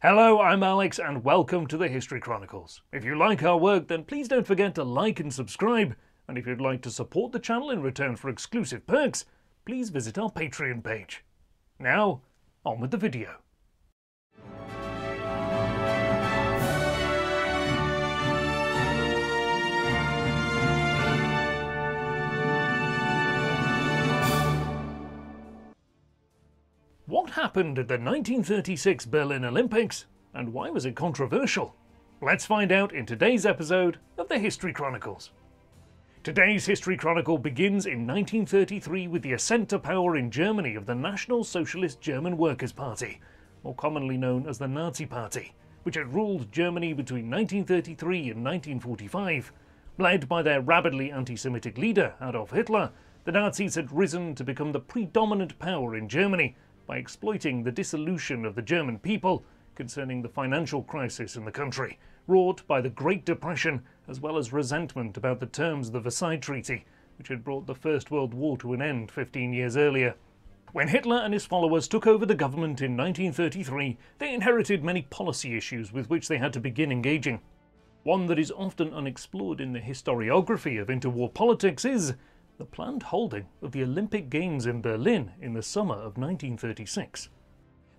Hello, I'm Alex and welcome to the History Chronicles. If you like our work, then please don't forget to like and subscribe, and if you'd like to support the channel in return for exclusive perks, please visit our Patreon page. Now, on with the video. What happened at the 1936 Berlin Olympics, and why was it controversial? Let's find out in today's episode of the History Chronicles. Today's History Chronicle begins in 1933 with the ascent to power in Germany of the National Socialist German Workers' Party, more commonly known as the Nazi Party, which had ruled Germany between 1933 and 1945. Led by their rabidly anti-Semitic leader, Adolf Hitler, the Nazis had risen to become the predominant power in Germany, by exploiting the dissolution of the German people concerning the financial crisis in the country, wrought by the Great Depression, as well as resentment about the terms of the Versailles Treaty, which had brought the First World War to an end 15 years earlier. When Hitler and his followers took over the government in 1933, they inherited many policy issues with which they had to begin engaging. One that is often unexplored in the historiography of interwar politics is the planned holding of the Olympic Games in Berlin in the summer of 1936.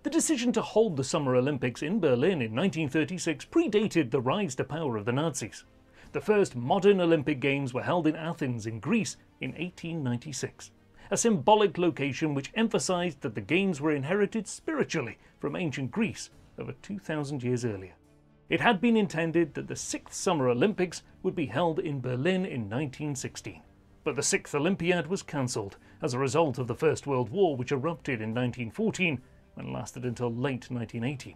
The decision to hold the Summer Olympics in Berlin in 1936 predated the rise to power of the Nazis. The first modern Olympic Games were held in Athens in Greece in 1896, a symbolic location which emphasized that the Games were inherited spiritually from ancient Greece over 2,000 years earlier. It had been intended that the 6th Summer Olympics would be held in Berlin in 1916. But the 6th Olympiad was cancelled as a result of the First World War, which erupted in 1914 and lasted until late 1918.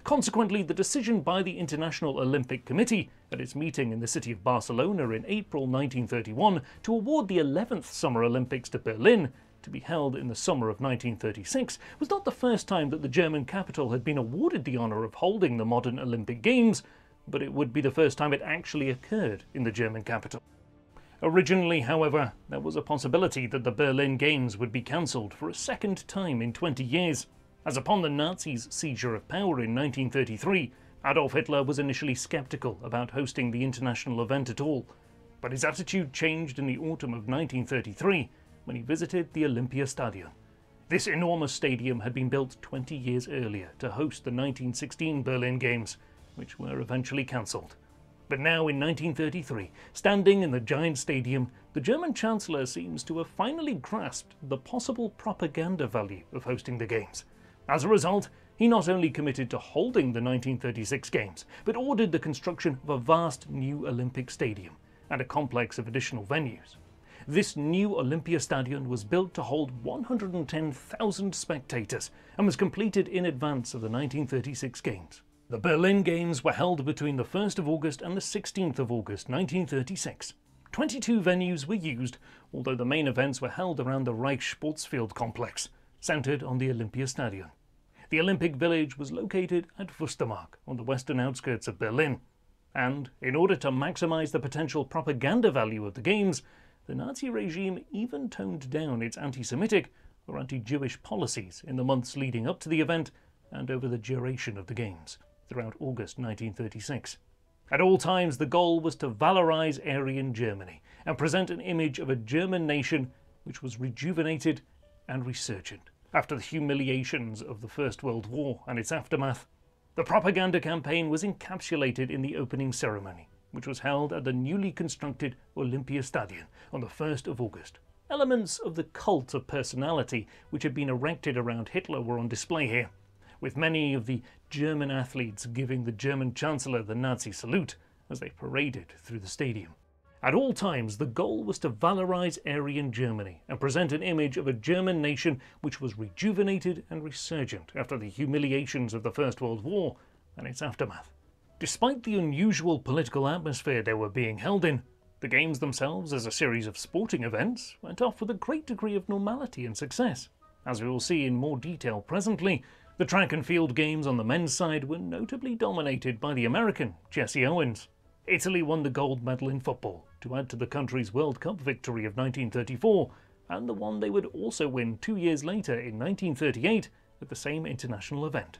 Consequently, the decision by the International Olympic Committee at its meeting in the city of Barcelona in April 1931 to award the 11th Summer Olympics to Berlin, to be held in the summer of 1936, was not the first time that the German capital had been awarded the honour of holding the modern Olympic Games, but it would be the first time it actually occurred in the German capital. Originally, however, there was a possibility that the Berlin Games would be cancelled for a second time in 20 years, as upon the Nazis' seizure of power in 1933, Adolf Hitler was initially sceptical about hosting the international event at all, but his attitude changed in the autumn of 1933 when he visited the Olympiastadion. This enormous stadium had been built 20 years earlier to host the 1916 Berlin Games, which were eventually cancelled. But now in 1933, standing in the giant stadium, the German Chancellor seems to have finally grasped the possible propaganda value of hosting the Games. As a result, he not only committed to holding the 1936 Games, but ordered the construction of a vast new Olympic stadium and a complex of additional venues. This new Olympiastadion was built to hold 110,000 spectators and was completed in advance of the 1936 Games. The Berlin Games were held between the 1st of August and the 16th of August 1936. 22 venues were used, although the main events were held around the Reichssportfield complex, centered on the Olympiastadion. The Olympic Village was located at Wustermark on the western outskirts of Berlin, and in order to maximize the potential propaganda value of the Games, the Nazi regime even toned down its anti-Semitic or anti-Jewish policies in the months leading up to the event and over the duration of the Games, throughout August 1936. At all times, the goal was to valorize Aryan Germany and present an image of a German nation which was rejuvenated and resurgent after the humiliations of the First World War and its aftermath. The propaganda campaign was encapsulated in the opening ceremony, which was held at the newly constructed Olympiastadion on the 1st of August. Elements of the cult of personality which had been erected around Hitler were on display here, with many of the German athletes giving the German Chancellor the Nazi salute as they paraded through the stadium. At all times, the goal was to valorize Aryan Germany and present an image of a German nation which was rejuvenated and resurgent after the humiliations of the First World War and its aftermath. Despite the unusual political atmosphere they were being held in, the Games themselves, as a series of sporting events, went off with a great degree of normality and success. As we will see in more detail presently, the track and field games on the men's side were notably dominated by the American Jesse Owens. Italy won the gold medal in football to add to the country's World Cup victory of 1934, and the one they would also win 2 years later in 1938 at the same international event.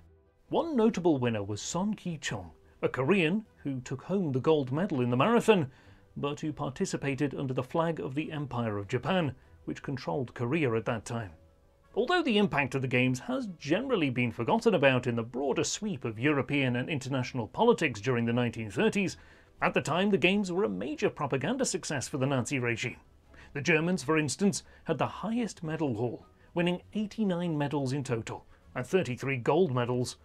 One notable winner was Son Ki-chung, a Korean who took home the gold medal in the marathon, but who participated under the flag of the Empire of Japan, which controlled Korea at that time. Although the impact of the Games has generally been forgotten about in the broader sweep of European and international politics during the 1930s, at the time the Games were a major propaganda success for the Nazi regime. The Germans, for instance, had the highest medal haul, winning 89 medals in total, and 33 gold medals.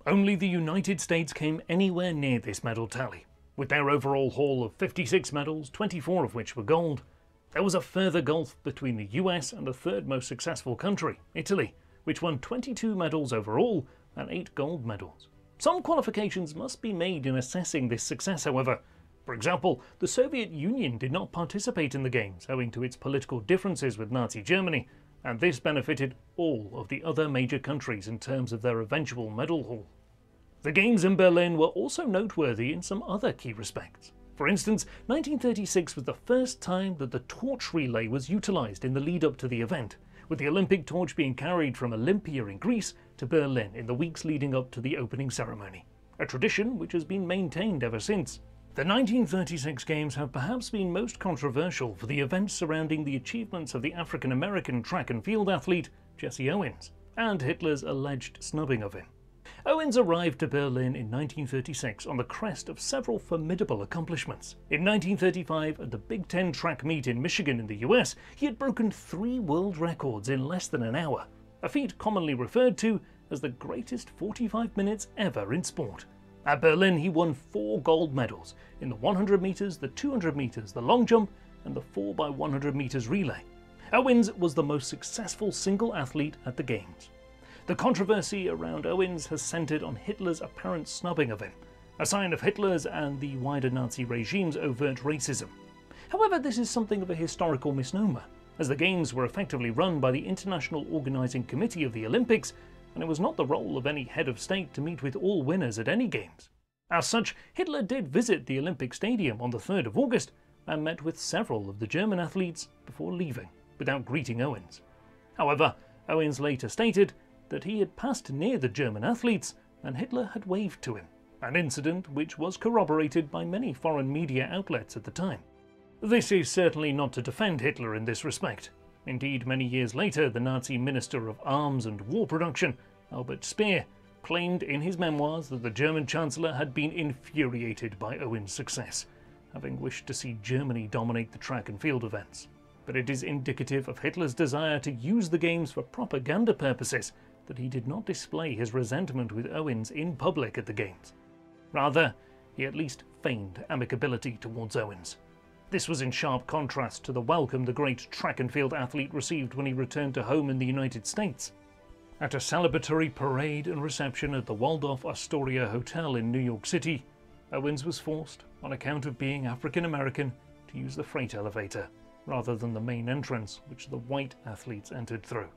Only the United States came anywhere near this medal tally, with their overall haul of 56 medals, 24 of which were gold. There was a further gulf between the US and the third most successful country, Italy, which won 22 medals overall and 8 gold medals. Some qualifications must be made in assessing this success, however. For example, the Soviet Union did not participate in the Games owing to its political differences with Nazi Germany, and this benefited all of the other major countries in terms of their eventual medal haul. The Games in Berlin were also noteworthy in some other key respects. For instance, 1936 was the first time that the torch relay was utilised in the lead-up to the event, with the Olympic torch being carried from Olympia in Greece to Berlin in the weeks leading up to the opening ceremony, a tradition which has been maintained ever since. The 1936 Games have perhaps been most controversial for the events surrounding the achievements of the African-American track and field athlete Jesse Owens, and Hitler's alleged snubbing of him. Owens arrived to Berlin in 1936 on the crest of several formidable accomplishments. In 1935, at the Big Ten track meet in Michigan in the US, he had broken 3 world records in less than an hour, a feat commonly referred to as the greatest 45 minutes ever in sport. At Berlin, he won 4 gold medals in the 100 meters, the 200 meters, the long jump, and the 4x100 meters relay. Owens was the most successful single athlete at the Games. The controversy around Owens has centered on Hitler's apparent snubbing of him, a sign of Hitler's and the wider Nazi regime's overt racism. However, this is something of a historical misnomer, as the Games were effectively run by the International Organizing Committee of the Olympics, and it was not the role of any head of state to meet with all winners at any Games. As such, Hitler did visit the Olympic Stadium on the 3rd of August and met with several of the German athletes before leaving, without greeting Owens. However, Owens later stated that he had passed near the German athletes and Hitler had waved to him, an incident which was corroborated by many foreign media outlets at the time. This is certainly not to defend Hitler in this respect. Indeed, many years later, the Nazi Minister of Arms and War Production, Albert Speer, claimed in his memoirs that the German Chancellor had been infuriated by Owens' success, having wished to see Germany dominate the track and field events. But it is indicative of Hitler's desire to use the Games for propaganda purposes that he did not display his resentment with Owens in public at the Games. Rather, he at least feigned amicability towards Owens. This was in sharp contrast to the welcome the great track and field athlete received when he returned to home in the United States. At a celebratory parade and reception at the Waldorf Astoria Hotel in New York City, Owens was forced, on account of being African American, to use the freight elevator, rather than the main entrance which the white athletes entered through.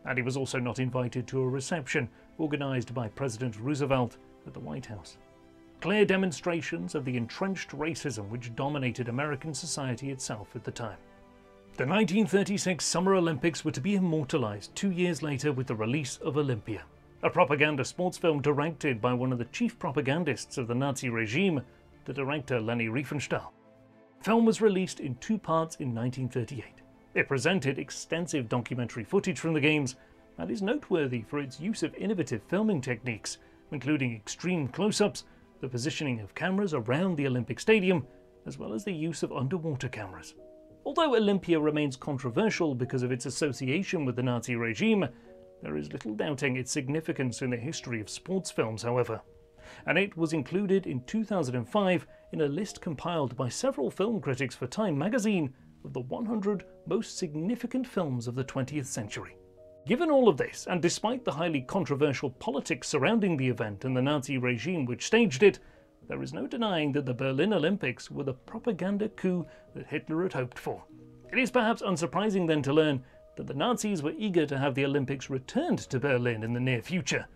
And he was also not invited to a reception organised by President Roosevelt at the White House. Clear demonstrations of the entrenched racism which dominated American society itself at the time. The 1936 Summer Olympics were to be immortalised 2 years later with the release of Olympia, a propaganda sports film directed by one of the chief propagandists of the Nazi regime, the director Leni Riefenstahl. The film was released in 2 parts in 1938. It presented extensive documentary footage from the Games and is noteworthy for its use of innovative filming techniques, including extreme close-ups, the positioning of cameras around the Olympic Stadium, as well as the use of underwater cameras. Although Olympia remains controversial because of its association with the Nazi regime, there is little doubting its significance in the history of sports films, however. And it was included in 2005 in a list compiled by several film critics for Time magazine of the 100 most significant films of the 20th century. Given all of this, and despite the highly controversial politics surrounding the event and the Nazi regime which staged it, there is no denying that the Berlin Olympics were the propaganda coup that Hitler had hoped for. It is perhaps unsurprising then to learn that the Nazis were eager to have the Olympics returned to Berlin in the near future.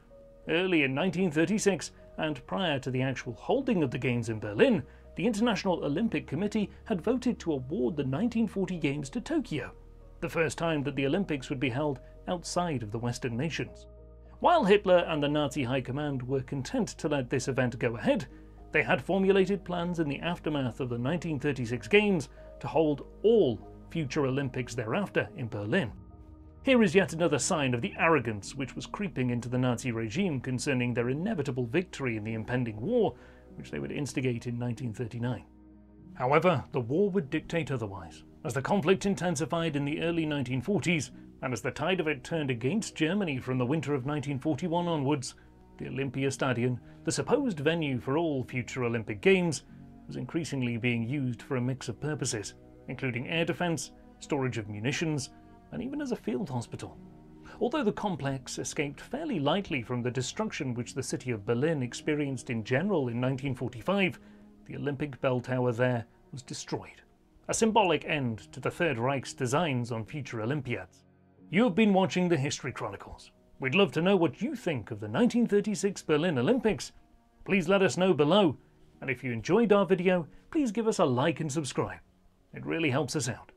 Early in 1936, and prior to the actual holding of the Games in Berlin, the International Olympic Committee had voted to award the 1940 Games to Tokyo, the first time that the Olympics would be held outside of the Western nations. While Hitler and the Nazi high command were content to let this event go ahead, they had formulated plans in the aftermath of the 1936 Games to hold all future Olympics thereafter in Berlin. Here is yet another sign of the arrogance which was creeping into the Nazi regime concerning their inevitable victory in the impending war, which they would instigate in 1939. However, the war would dictate otherwise. As the conflict intensified in the early 1940s, and as the tide of it turned against Germany from the winter of 1941 onwards, the Olympiastadion, the supposed venue for all future Olympic Games, was increasingly being used for a mix of purposes, including air defence, storage of munitions, and even as a field hospital. Although the complex escaped fairly lightly from the destruction which the city of Berlin experienced in general in 1945, the Olympic bell tower there was destroyed, a symbolic end to the Third Reich's designs on future Olympiads. You have been watching the History Chronicles. We'd love to know what you think of the 1936 Berlin Olympics. Please let us know below, and if you enjoyed our video, please give us a like and subscribe. It really helps us out.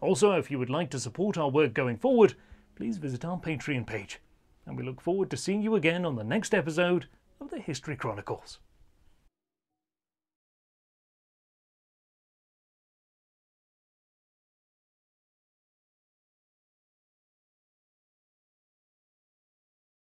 Also, if you would like to support our work going forward, please visit our Patreon page, and we look forward to seeing you again on the next episode of the History Chronicles.